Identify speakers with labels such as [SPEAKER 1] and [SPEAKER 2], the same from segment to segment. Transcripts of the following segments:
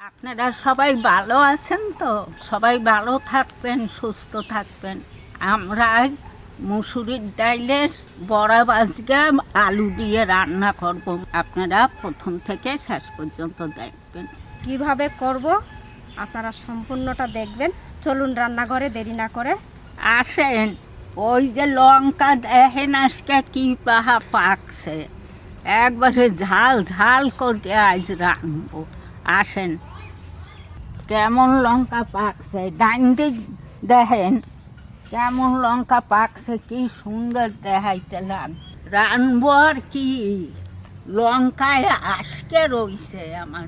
[SPEAKER 1] আপনারা সবাই ভালো আছেন তো? সবাই ভালো থাকবেন, সুস্থ থাকবেন। আমরা আজ মুসুরির ডাইলের বড়া ভাজা আলু দিয়ে রান্না করব। আপনারা প্রথম থেকে শেষ পর্যন্ত দেখবেন।
[SPEAKER 2] কিভাবে করব আপনারা সম্পূর্ণটা দেখবেন। চলুন রান্নাঘরে, দেরি না করে
[SPEAKER 1] আসেন। ওই যে লঙ্কা দেখেন আজকে কি পাহা পাকছে, একবারে ঝাল ঝাল করে আজ রানবো। আসেন, কেমন লঙ্কা পাকছে ডাইন্দি দেখেন, কেমন লঙ্কা পাকছে, কি সুন্দর দেখাইতে লাগছে। রানবো আর কি, লঙ্কায় আজকে রইছে আমার।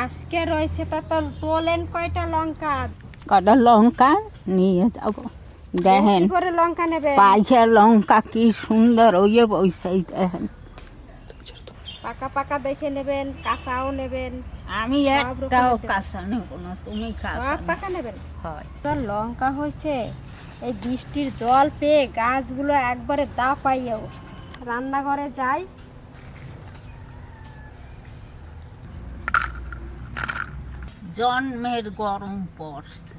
[SPEAKER 2] আজকে রয়েছে তা তো তোলেন কয়টা লঙ্কা?
[SPEAKER 1] কটা লঙ্কা নিয়ে যাব। দেখেন
[SPEAKER 2] বেশি করে লঙ্কা নেবে।
[SPEAKER 1] পাইছে লঙ্কা কি সুন্দর ওই বইছে, দেখেন।
[SPEAKER 2] পাকা পাকা দেখে নেবেন, কাঁচাও নেবেন।
[SPEAKER 1] আমি
[SPEAKER 2] সব
[SPEAKER 1] একটাও
[SPEAKER 2] রকমের
[SPEAKER 1] কাঁচা নেব না, তুমি কাঁচা
[SPEAKER 2] সব
[SPEAKER 1] নেবে।
[SPEAKER 2] পাকা নেবেন।
[SPEAKER 1] হয়
[SPEAKER 2] তো লঙ্কা হয়েছে, এই বৃষ্টির জল পেয়ে গাছগুলো একবারে দা পাইয়ে উঠছে। রান্নাঘরে যাই।
[SPEAKER 1] জন্মের গরম পড়ছে,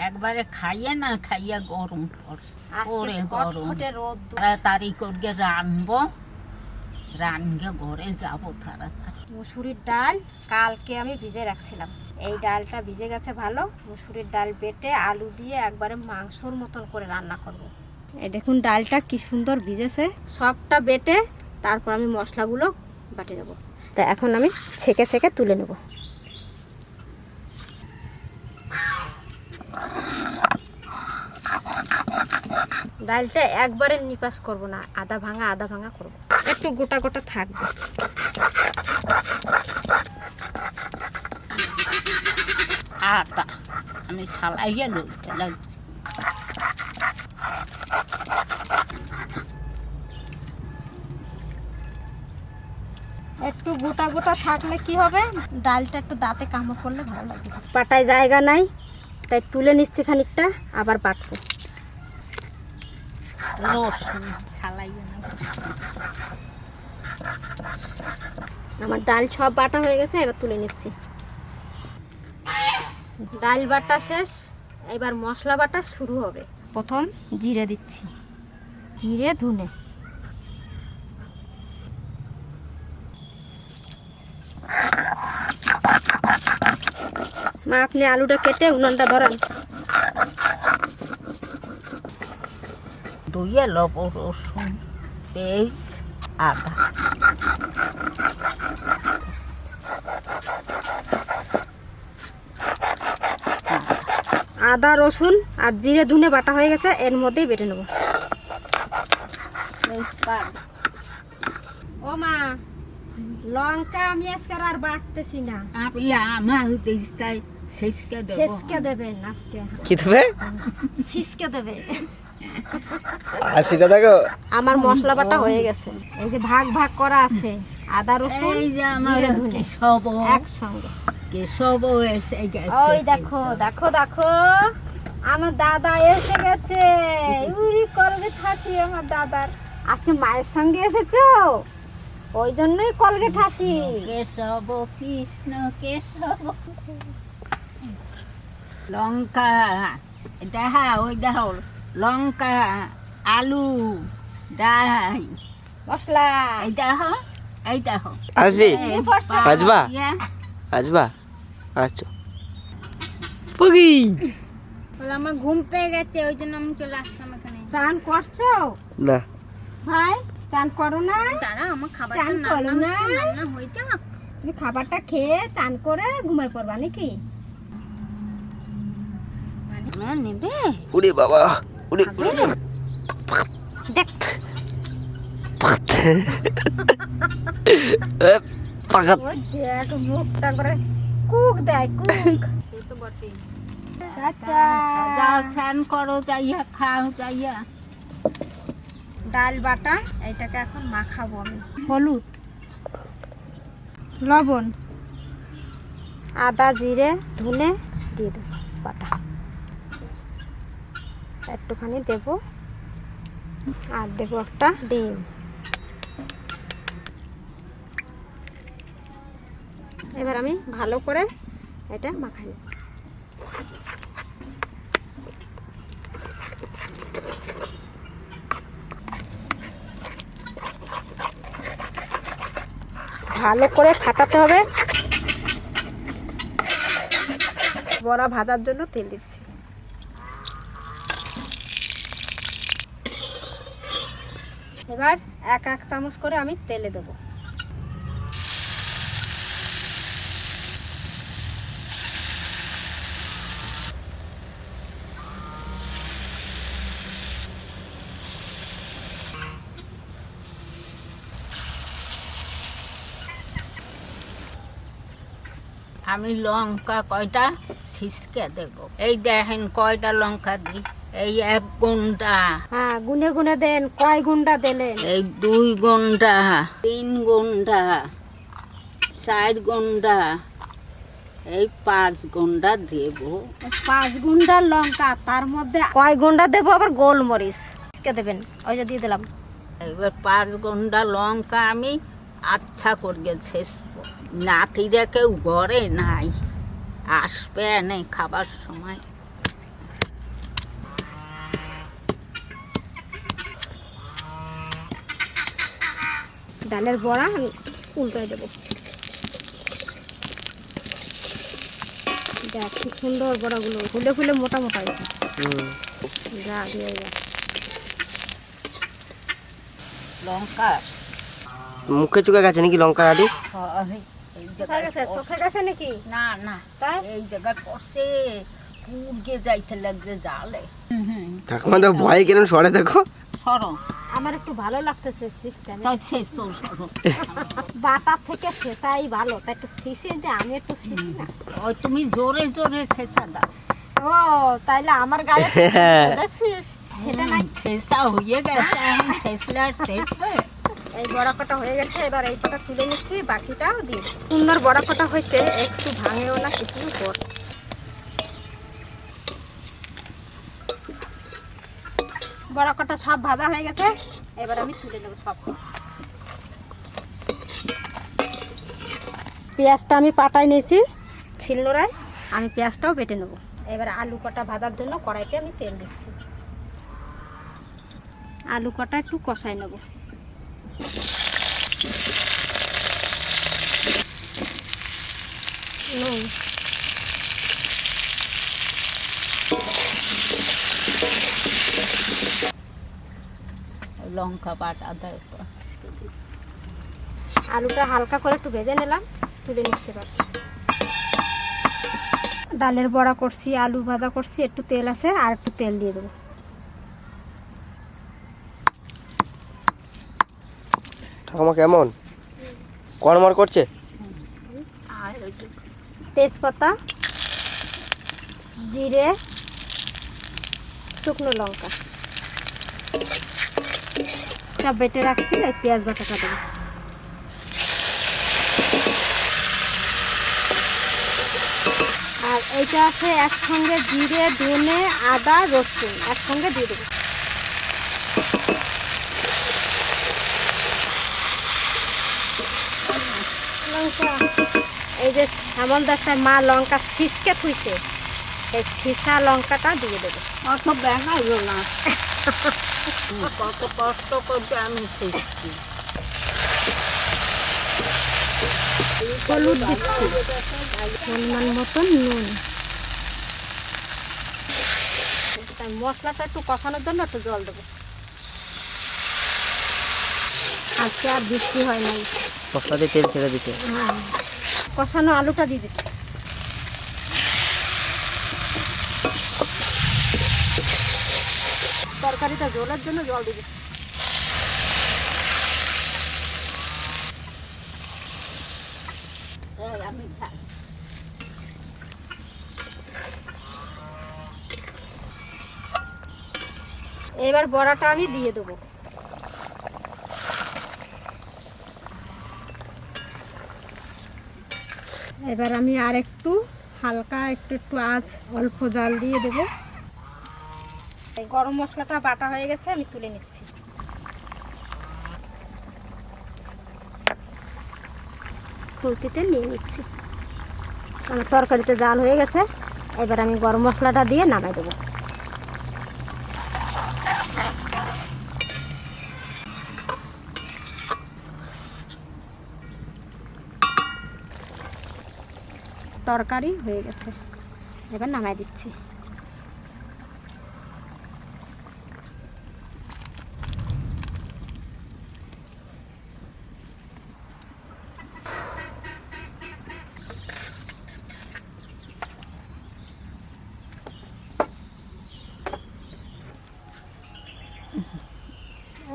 [SPEAKER 1] একবারে খাইয়ে না খাইয়ে গরম পড়ছে। ওরে গরম,
[SPEAKER 2] খটখটে রোদ।
[SPEAKER 1] তাড়াতাড়ি করে রানবো, রানগে ঘরে যাবো তাড়াতাড়ি।
[SPEAKER 2] মুসুরির ডাল কালকে আমি ভিজে রাখছিলাম, এই ডালটা ভিজে গেছে ভালো। মুসুরির ডাল বেটে আলু দিয়ে একবারে মাংসর মতন করে রান্না করব। এই দেখুন ডালটা কি সুন্দর ভিজেছে। সবটা বেটে তারপর আমি মশলাগুলো বাটে নেব। তা এখন আমি ছেঁকে ছেঁকে তুলে নেব। ডালটা একবারে নিপাস করব না, আধা ভাঙা করব, একটু গোটা গোটা থাকবে।
[SPEAKER 1] আটা আমি সালাইয়ে লইতে লাগছি।
[SPEAKER 2] একটু গোটা গোটা থাকলে কি হবে, ডালটা একটু দাঁতে কামড় করলে ভালো লাগবে। পাটায় জায়গা নাই, তাই তুলে নিচ্ছি খানিকটা, আবার বাটবো।
[SPEAKER 1] রসুন সালাইয়ে না।
[SPEAKER 2] আমার ডাল সব বাটা হয়ে গেছে, এবার তুলে নিচ্ছি। ডাল বাটা শেষ, এবার মশলা বাটা শুরু হবে। প্রথম জিরে দিচ্ছি, জিরে ধনে। মা আপনি আলুটা কেটে উনুনটা ধরান।
[SPEAKER 1] ধুয়ে লব রসুন, পেঁয়াজ, আদা।
[SPEAKER 2] আদা রসুন আর জিরে ধনে বাটা হয়ে গেছে, এর মধ্যেই বেটে নেব। ও মা, লঙ্কা আমি আজকে আর বাটতেছি না।
[SPEAKER 1] আপনি আমার দেশটাই শেষকে দেব।
[SPEAKER 2] ছেঁচকে দেবেন আজকে।
[SPEAKER 3] কি দেবে?
[SPEAKER 2] ছিঁচকে দেবে।
[SPEAKER 3] সেটা দেখো।
[SPEAKER 2] আমার মশলা বাটা হয়ে গেছে, এই যে ভাগ ভাগ করা আছে, আদা রসুন
[SPEAKER 1] এই যে আমার
[SPEAKER 2] জিরে ধনে
[SPEAKER 1] কেশব,
[SPEAKER 2] একসঙ্গে।
[SPEAKER 1] কেশব এসে গেছে।
[SPEAKER 2] ওই দেখো দেখো দেখো, আমার দাদা এসে গেছে। উরি কলগেট হাসি আমার দাদার। আজকে মায়ের সঙ্গে এসেছো, ওই জন্যই কলগেট হাসি।
[SPEAKER 1] কেশব কৃষ্ণ কেশব। লঙ্কা দেখা, ওই দেখো লঙ্কা, আলু, ডাল,
[SPEAKER 2] মশলা
[SPEAKER 1] এই দেখো, এই দেখো।
[SPEAKER 3] আসবি? আসবা? আসবা? আচ্ছা। পুগি।
[SPEAKER 2] আমার ঘুম পেয়ে গেছে, ওই জন্য আমি চলে আসলাম এখানে। চান করছো?
[SPEAKER 3] না।
[SPEAKER 2] ভাই চান করো না?
[SPEAKER 1] তারা আমার খাবার
[SPEAKER 2] চান করো না?
[SPEAKER 1] রান্না হয়েছে না।
[SPEAKER 2] তুমি খাবারটা খেয়ে চান করে ঘুমাই পড়বা নাকি? নেবে
[SPEAKER 3] উড়ে বাবা, উড়ে
[SPEAKER 2] দেখ।
[SPEAKER 3] পাকা।
[SPEAKER 2] ওই দেখ মুখটা করে কুক দেয়, কুক। আচ্ছা
[SPEAKER 1] যাও স্নান করো, যাইয়া খাও যাইয়া।
[SPEAKER 2] ডাল বাটা এইটাকে এখন মাখাবো আমি। হলুদ, লবণ, আদা জিরে ধনে দিয়ে দেবো বাটা, একটুখানি দেব, আর দেবো একটা ডিম। এবার আমি ভালো করে এটা মাখাই নেব। ভালো করে ফাটাতে হবে। বড়া ভাজার জন্য তেল দিচ্ছি। এবার এক এক চামচ করে আমি তেলে দেবো।
[SPEAKER 1] আমি লঙ্কা কয়টা ছিসকে দেব। এই দেখেন কয়টা লঙ্কা দিই। এই 1 গুন্ডা,
[SPEAKER 2] হ্যাঁ গুনে গুনে দেন। কয় গুন্ডা দিলেন?
[SPEAKER 1] এই 2 গুন্ডা, 3 গুন্ডা, 4 গুন্ডা, এই 5 গুন্ডা দেব।
[SPEAKER 2] 5 গুন্ডা লঙ্কা, তার মধ্যে কয় গুন্ডা দেবো আবার গোলমরিচ কে দেবেন? ওই যে দিয়ে দিলাম।
[SPEAKER 1] এবার 5 গুন্ডা লঙ্কা আমি আচ্ছা করে ছেঁচবো। নাতিরা কেউ ঘরে নাই, আসবে এনে খাবার সময়।
[SPEAKER 2] ডালের বড়া আমি উল্টাই দেবো। দেখ কি সুন্দর বড়াগুলো ফুলে ফুলে মোটা মোটা হয়েছে। যা দিয়ে যা।
[SPEAKER 1] লঙ্কা
[SPEAKER 3] মুখে চুকে গেছে নাকি লঙ্কা আদি?
[SPEAKER 1] এই
[SPEAKER 2] কোথায় গেছে? চোখে গেছে নাকি?
[SPEAKER 1] না না,
[SPEAKER 2] তাই?
[SPEAKER 1] এই জায়গায় পড়ছে, পুড়কে যাইতে লাগছে জালে।
[SPEAKER 3] ঠাকুমা তো ভয় কেন সরে দেখো।
[SPEAKER 1] সরো,
[SPEAKER 2] আমার একটু ভালো লাগতেছে সিস্টেম।
[SPEAKER 1] তাই শেষ তো সরো।
[SPEAKER 2] বাটা থেকে ছেঁচাই ভালো, তাই একটু শিশে দে। আমি একটু শিশি না।
[SPEAKER 1] ওই তুমি জোরে জোরে ছেঁচা দাও।
[SPEAKER 2] ও তাইলে আমার গায়ে দেখছিস সেটা নাই।
[SPEAKER 1] ছেঁচা হয়ে গেছে, এখন ছেঁচলে আর শেষ হয়।
[SPEAKER 2] এই বড়া কটা হয়ে গেছে, এবার এই কটা তুলে নিচ্ছি, বাকিটাও দিই। সুন্দর বড়া কটা হয়েছে, একটু ভাঙেও না কিছু পর। বড়া কটা সব ভাজা হয়ে গেছে, এবার আমি তুলে নেবো সব। পেঁয়াজটা আমি পাটাই নিয়েছি শিলনোড়ায়, আমি পেঁয়াজটাও বেটে নেবো। এবার আলু কটা ভাজার জন্য কড়াইতে আমি তেল দিচ্ছি। আলু কটা একটু কষাই নেবো।
[SPEAKER 1] লঙ্কা বাটা দেয় তো।
[SPEAKER 2] আলুটা হালকা করে একটু ভেজে নিলাম, তুলে নিচ্ছি। এবার ডালের বড়া করছি, আলু ভাজা করছি, একটু তেল আছে, আর একটু তেল দিয়ে দেবো।
[SPEAKER 3] ঠাকুমা কেমন কড়মড় করছে?
[SPEAKER 1] আর ওই যে
[SPEAKER 2] তেজপাতা, জিরে, শুকনো লঙ্কা সব বেটে রাখছি, আর পেঁয়াজ বাটাটা দেবো। আর এইটা আছে একসঙ্গে জিরে, ধনে, আদা, রসুন একসঙ্গে দিয়ে দেবো। লঙ্কা, এই যে এমন একটা মা লঙ্কা ছিঁচকে থুইছে, এই ছিঁচা লঙ্কাটা দিয়ে দেবো।
[SPEAKER 1] অত বেগাইও না। কত কষ্ট করতে আমি শিখছি।
[SPEAKER 2] হলুদ দিচ্ছি, পরিমাণ মতন নুন। মশলাটা একটু কষানোর জন্য একটু জল দেবো। আজকে আর বৃষ্টি হয় নাই,
[SPEAKER 3] মশলাতে তেল ছেড়ে দিতে।
[SPEAKER 2] হ্যাঁ, কষানো আলুটা দিয়ে দিচ্ছি। তরকারিটা জলের জন্য জল দিয়ে দিচ্ছি।
[SPEAKER 1] আমি খাই।
[SPEAKER 2] এবার বড়াটা আমি দিয়ে দেবো। এবার আমি আর একটু হালকা একটু আঁচ অল্প জাল দিয়ে দেবো। এই গরম মশলাটা বাটা হয়ে গেছে, আমি তুলে নিচ্ছি। খুন্তিতে নিয়ে নিচ্ছি। আমার তরকারিটা জাল হয়ে গেছে, এবার আমি গরম মশলাটা দিয়ে নামাই দেবো। তরকারি হয়ে গেছে, এবার নামাই দিচ্ছি।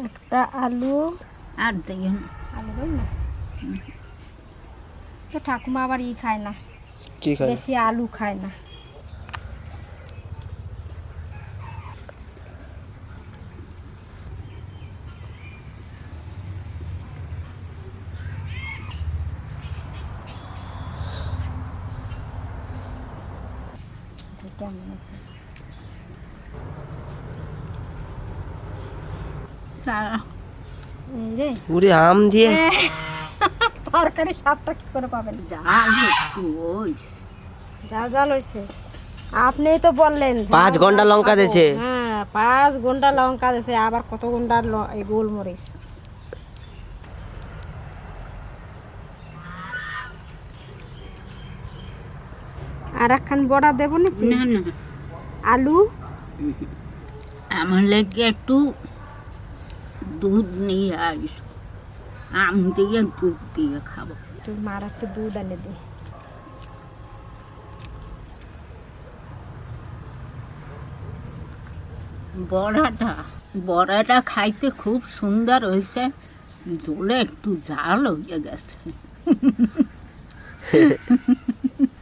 [SPEAKER 2] একটা আলু
[SPEAKER 1] আর দেখুন
[SPEAKER 2] আলু দেন না, তো ঠাকুমা আবার খায় না,
[SPEAKER 3] কি খায়?
[SPEAKER 2] বেশি আলু খায় না। কেমন আছে এই রে?
[SPEAKER 3] পুরি আম দিয়ে
[SPEAKER 2] তরকারি স্বাদটা কি করে পাবেন?
[SPEAKER 1] জাল একটু হইছে।
[SPEAKER 2] জাল জাল হয়েছে, আপনিই তো বললেন
[SPEAKER 3] 5 ঘন্টা লঙ্কা দিয়েছে।
[SPEAKER 2] হ্যাঁ 5 ঘন্টা লঙ্কা দিয়েছে, আবার কত ঘন্টার এই গোলমরিচ। আর একখান বড়া দেবো নাকি?
[SPEAKER 1] না না,
[SPEAKER 2] আলু
[SPEAKER 1] আমার লেগে একটু দুধ নিয়ে আইস, আম দিয়ে দুধ দিয়ে খাবো।
[SPEAKER 2] একটু মার একটু দুধ এনে দিই।
[SPEAKER 1] বড়াটা খাইতে খুব সুন্দর হয়েছে, জলে একটু জাল হয়ে গেছে।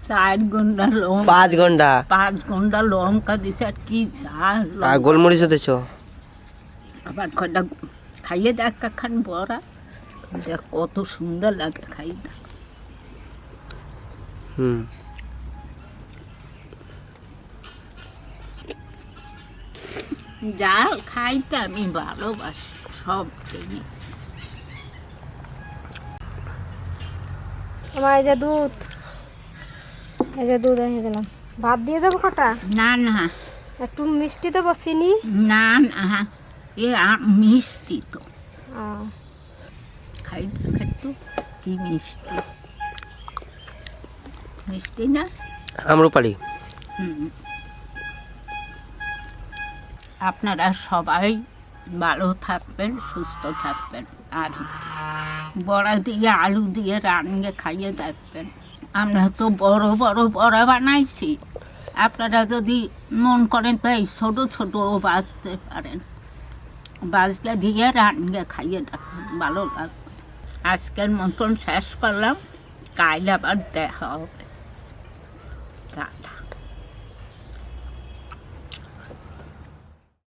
[SPEAKER 1] 4 ঘন্টা লঙ্কা,
[SPEAKER 3] 5 ঘন্টা
[SPEAKER 1] 5 ঘন্টা লঙ্কা দিছে, আর কি জাল।
[SPEAKER 3] আর গোলমরিচ দিয়েছ?
[SPEAKER 1] আবার কটা খাইয়ে দেখ খান বড়া, দেখ কত সুন্দর লাগে খাইতে।
[SPEAKER 3] হুম,
[SPEAKER 1] জাল খাইতে আমি ভালোবাসি সব জিনিস।
[SPEAKER 2] আমার এই যে দুধ, এই যে দুধ এনে দিলাম। ভাত দিয়ে যাবো কটা?
[SPEAKER 1] না না
[SPEAKER 2] একটু মিষ্টি দেবো, চিনি?
[SPEAKER 1] না না, এ মিষ্টি তো
[SPEAKER 2] আহ,
[SPEAKER 1] খাই দেখ একটু, কি মিষ্টি, মিষ্টি না?
[SPEAKER 3] আম্রপালি।
[SPEAKER 1] হুম। আপনারা সবাই ভালো থাকবেন, সুস্থ থাকবেন, আর বড়া দিয়ে আলু দিয়ে রান্না খাইয়ে দেখবেন। আমরা তো বড় বড় বড়া বানাইছি, আপনারা যদি মন করেন তো এই ছোটো ছোটোও বাজতে পারেন, বাজলে দিয়ে রান্না খাইয়ে দেখবেন, ভালো লাগবে। আজকের মতন শেষ করলাম, কাল আবার দেখা হবে।